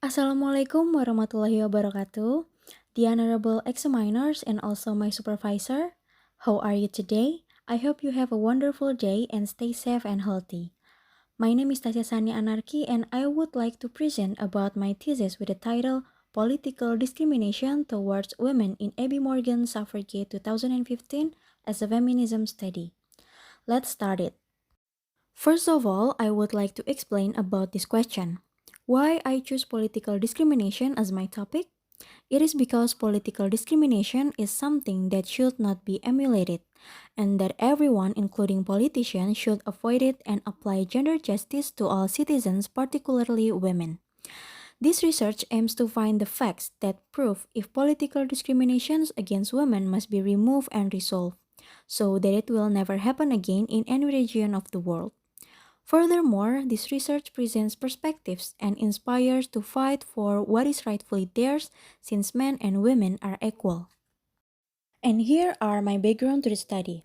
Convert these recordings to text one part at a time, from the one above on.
Assalamualaikum warahmatullahi wabarakatuh. The honorable examiners and also my supervisor, how are you today? I hope you have a wonderful day and stay safe and healthy. My name is Tasya Sani Anarki and I would like to present about my thesis with the title Political Discrimination Towards Women in Abby Morgan's Suffragette 2015 as a Feminism Study. Let's start it. First of all, I would like to explain about this question. Why I choose political discrimination as my topic? It is because political discrimination is something that should not be emulated, and that everyone, including politicians, should avoid it and apply gender justice to all citizens, particularly women. This research aims to find the facts that prove if political discriminations against women must be removed and resolved, so that it will never happen again in any region of the world. Furthermore, this research presents perspectives and inspires to fight for what is rightfully theirs since men and women are equal. And here are my background to the study.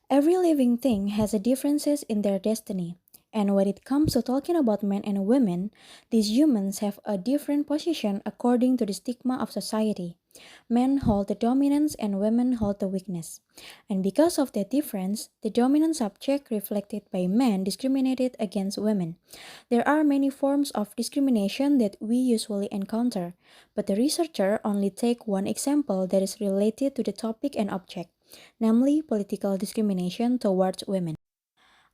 Every living thing has a differences in their destiny. And when it comes to talking about men and women, these humans have a different position according to the stigma of society. Men hold the dominance and women hold the weakness. And because of that difference, the dominant subject reflected by men discriminated against women. There are many forms of discrimination that we usually encounter, but the researcher only take one example that is related to the topic and object, namely political discrimination towards women.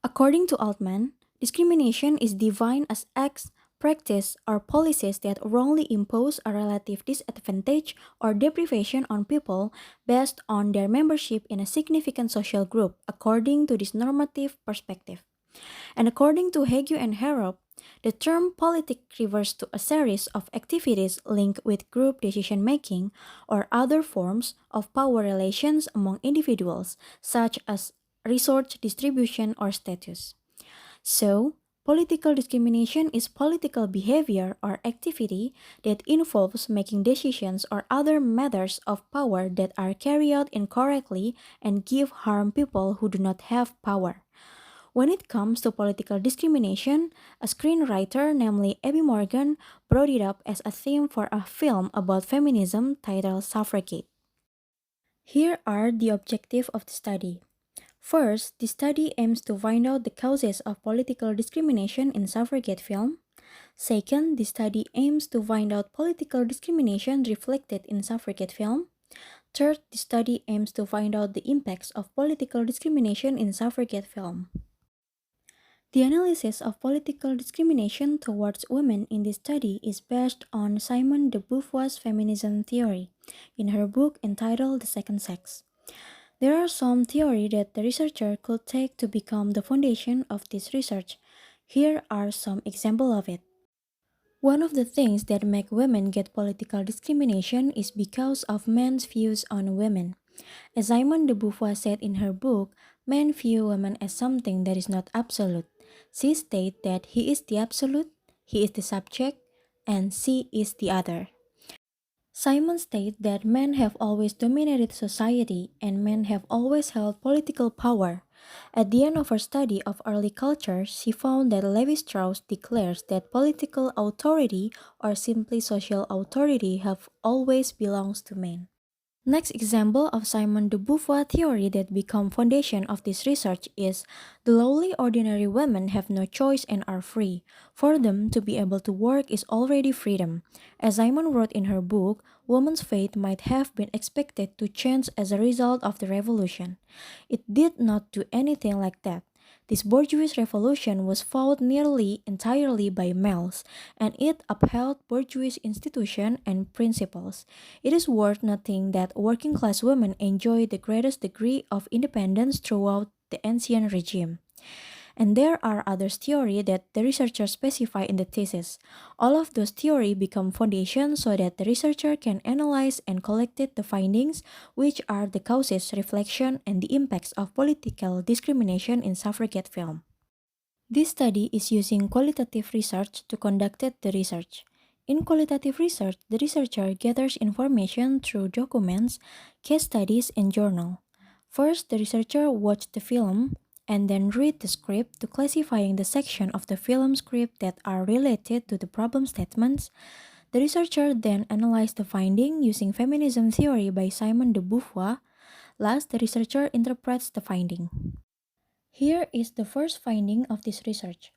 According to Altman, discrimination is defined as acts, practice, or policies that wrongly impose a relative disadvantage or deprivation on people based on their membership in a significant social group, according to this normative perspective. And according to Hegel and Harrop, the term politic refers to a series of activities linked with group decision making or other forms of power relations among individuals, such as resource distribution or status. So, political discrimination is political behavior or activity that involves making decisions or other matters of power that are carried out incorrectly and give harm people who do not have power. When it comes to political discrimination, a screenwriter, namely Abby Morgan, brought it up as a theme for a film about feminism titled Suffragette. Here are the objectives of the study. First, the study aims to find out the causes of political discrimination in suffragette film. Second, the study aims to find out political discrimination reflected in suffragette film. Third, the study aims to find out the impacts of political discrimination in suffragette film. The analysis of political discrimination towards women in this study is based on Simone de Beauvoir's feminism theory in her book entitled The Second Sex. There are some theories that the researcher could take to become the foundation of this research. Here are some examples of it. One of the things that make women get political discrimination is because of men's views on women. As Simone de Beauvoir said in her book, men view women as something that is not absolute. She states that he is the absolute, he is the subject, and she is the other. Simon states that men have always dominated society and men have always held political power. At the end of her study of early culture, she found that Levi Strauss declares that political authority or simply social authority have always belongs to men. Next example of Simone de Beauvoir theory that become foundation of this research is the lowly ordinary women have no choice and are free. For them to be able to work is already freedom. As Simone wrote in her book, women's fate might have been expected to change as a result of the revolution. It did not do anything like that. This bourgeois revolution was fought nearly entirely by males, and it upheld bourgeois institutions and principles. It is worth noting that working class women enjoyed the greatest degree of independence throughout the ancient regime. And there are other theories that the researcher specify in the thesis. All of those theories become foundation so that the researcher can analyze and collect the findings, which are the causes, reflection, and the impacts of political discrimination in suffragette film. This study is using qualitative research to conduct the research. In qualitative research, the researcher gathers information through documents, case studies, and journal. First, the researcher watched the film and then read the script to classifying the section of the film script that are related to the problem statements. The researcher then analyzed the finding using feminism theory by Simone de Beauvoir. Last, the researcher interprets the finding. Here is the first finding of this research.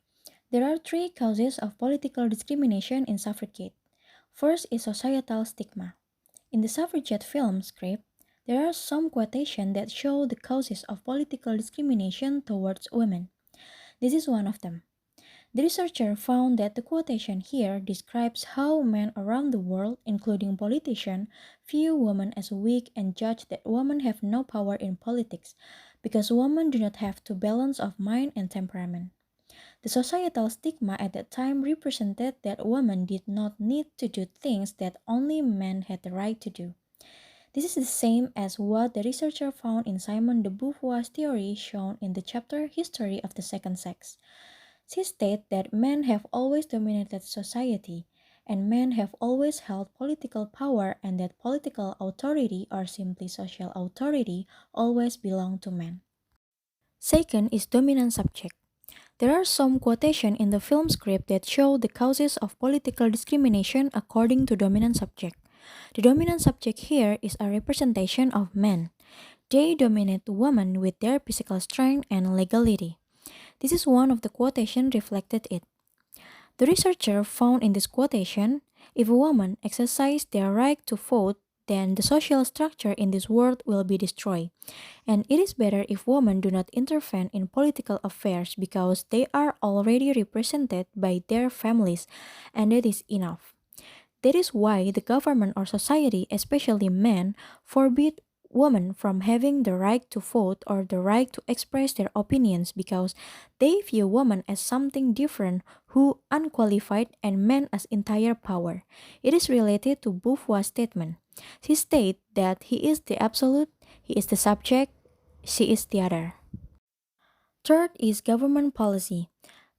There are three causes of political discrimination in suffragette. First is societal stigma. In the Suffragette film script, there are some quotations that show the causes of political discrimination towards women. This is one of them. The researcher found that the quotation here describes how men around the world, including politicians, view women as weak and judge that women have no power in politics because women do not have the balance of mind and temperament. The societal stigma at that time represented that women did not need to do things that only men had the right to do. This is the same as what the researcher found in Simone de Beauvoir's theory shown in the chapter History of the Second Sex. She stated that men have always dominated society, and men have always held political power, and that political authority, or simply social authority, always belonged to men. Second is dominant subject. There are some quotations in the film script that show the causes of political discrimination according to dominant subject. The dominant subject here is a representation of men. They dominate women with their physical strength and legality. This is one of the quotation reflected it. The researcher found in this quotation, if a woman exercises their right to vote, then the social structure in this world will be destroyed. And it is better if women do not intervene in political affairs because they are already represented by their families, and that is enough. That is why the government or society, especially men, forbid women from having the right to vote or the right to express their opinions because they view women as something different who unqualified and men as entire power. It is related to Beauvoir's statement. She states that he is the absolute, he is the subject, she is the other. Third is government policy.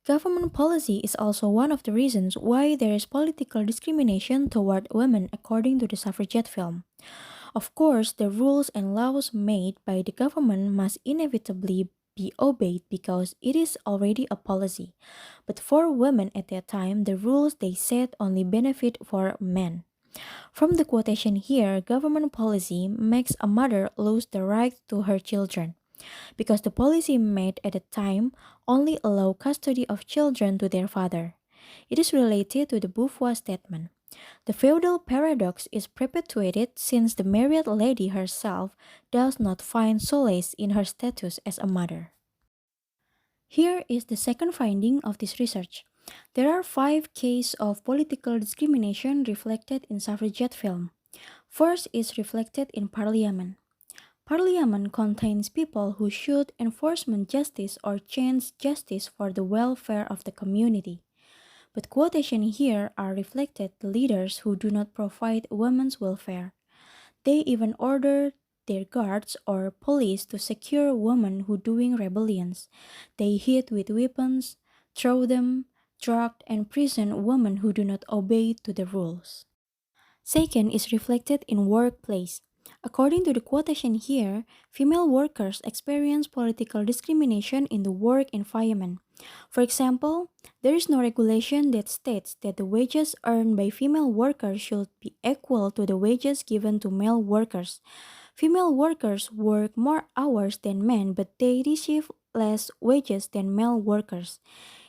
Government policy is also one of the reasons why there is political discrimination toward women according to the Suffragette film. Of course, the rules and laws made by the government must inevitably be obeyed because it is already a policy. But for women at that time, the rules they set only benefit for men. From the quotation here, government policy makes a mother lose the right to her children because the policy made at the time only allow custody of children to their father. It is related to the Beauvoir statement. The feudal paradox is perpetuated since the married lady herself does not find solace in her status as a mother. Here is the second finding of this research. There are 5 cases of political discrimination reflected in Suffragette film. First is reflected in Parliament. Parliament contains people who should enforcement justice or change justice for the welfare of the community. But quotations here are reflected the leaders who do not provide women's welfare. They even order their guards or police to secure women who doing rebellions. They hit with weapons, throw them, drug and prison women who do not obey to the rules. Second is reflected in workplace. According to the quotation here, female workers experience political discrimination in the work environment. For example, there is no regulation that states that the wages earned by female workers should be equal to the wages given to male workers. Female workers work more hours than men, but they receive less wages than male workers.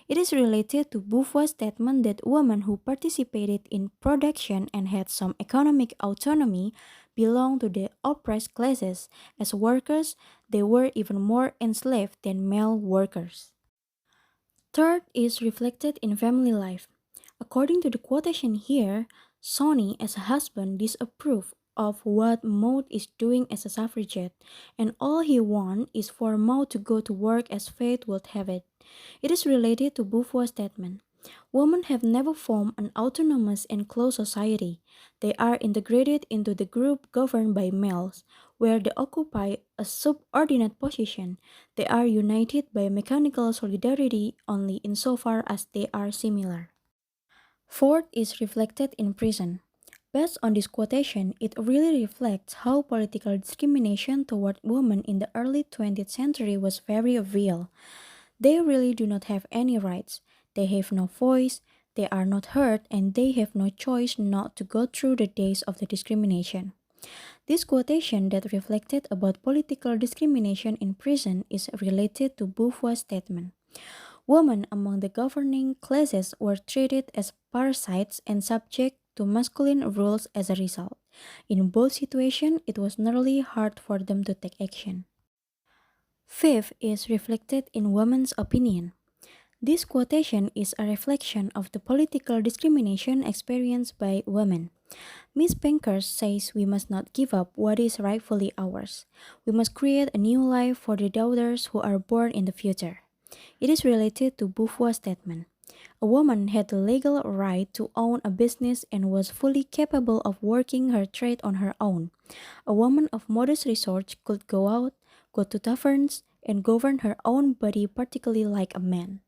It is related to Beauvoir's statement that women who participated in production and had some economic autonomy belong to the oppressed classes. As workers, they were even more enslaved than male workers. Third is reflected in family life. According to the quotation here, Sonny as a husband disapproved of what Maud is doing as a suffragette, and all he wants is for Maud to go to work as fate would have it. It is related to Beauvoir's statement. Women have never formed an autonomous and closed society. They are integrated into the group governed by males, where they occupy a subordinate position. They are united by mechanical solidarity only insofar as they are similar. Fourth is reflected in prison. Based on this quotation, it really reflects how political discrimination toward women in the early 20th century was very real. They really do not have any rights. They have no voice. they are not heard, and they have no choice not to go through the days of the discrimination. This quotation that reflected about political discrimination in prison is related to Beauvoir's statement. Women among the governing classes were treated as parasites and subject to masculine rules as a result. In both situations, it was nearly hard for them to take action. Fifth is reflected in women's opinion. This quotation is a reflection of the political discrimination experienced by women. Miss Pankhurst says we must not give up what is rightfully ours. We must create a new life for the daughters who are born in the future. It is related to Beauvoir's statement. A woman had the legal right to own a business and was fully capable of working her trade on her own. A woman of modest resource could go out, go to taverns, and govern her own body particularly like a man.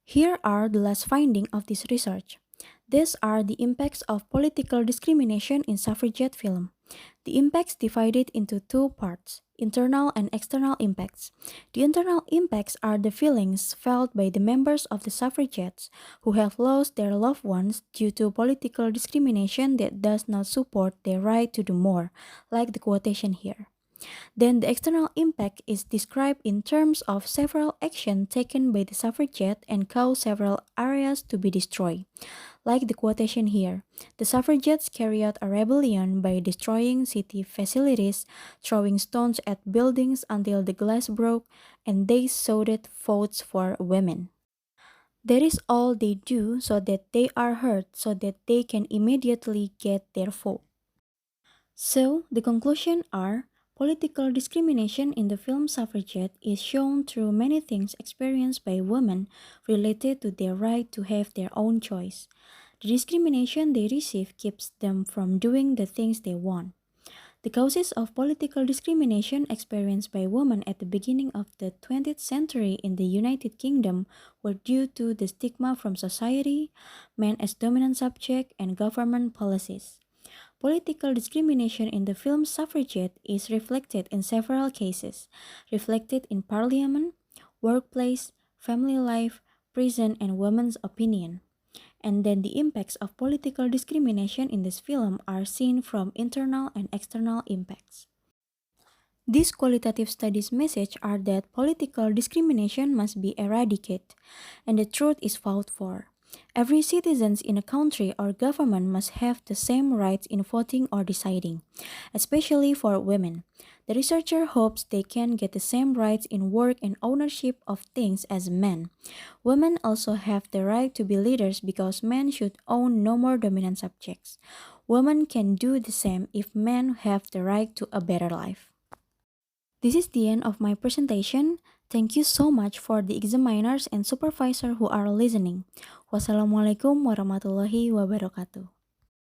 Here are the last findings of this research. These are the impacts of political discrimination in suffragette film. The impacts divided into two parts, internal and external impacts. The internal impacts are the feelings felt by the members of the suffragettes who have lost their loved ones due to political discrimination that does not support their right to do more, like the quotation here. Then the external impact is described in terms of several actions taken by the suffragette and cause several areas to be destroyed. Like the quotation here, the suffragettes carried out a rebellion by destroying city facilities, throwing stones at buildings until the glass broke, and they shouted votes for women. That is all they do so that they are heard, so that they can immediately get their vote. So, the conclusion are political discrimination in the film Suffragette is shown through many things experienced by women related to their right to have their own choice. The discrimination they receive keeps them from doing the things they want. The causes of political discrimination experienced by women at the beginning of the 20th century in the United Kingdom were due to the stigma from society, men as dominant subject, and government policies. Political discrimination in the film Suffragette is reflected in several cases, reflected in parliament, workplace, family life, prison, and women's opinion. And then the impacts of political discrimination in this film are seen from internal and external impacts. These qualitative studies message are that political discrimination must be eradicated, and the truth is fought for. Every citizen in a country or government must have the same rights in voting or deciding, especially for women. The researcher hopes they can get the same rights in work and ownership of things as men. Women also have the right to be leaders because men should own no more dominant subjects. Women can do the same if men have the right to a better life. This is the end of my presentation. Thank you so much for the examiners and supervisor who are listening. Wassalamualaikum warahmatullahi wabarakatuh.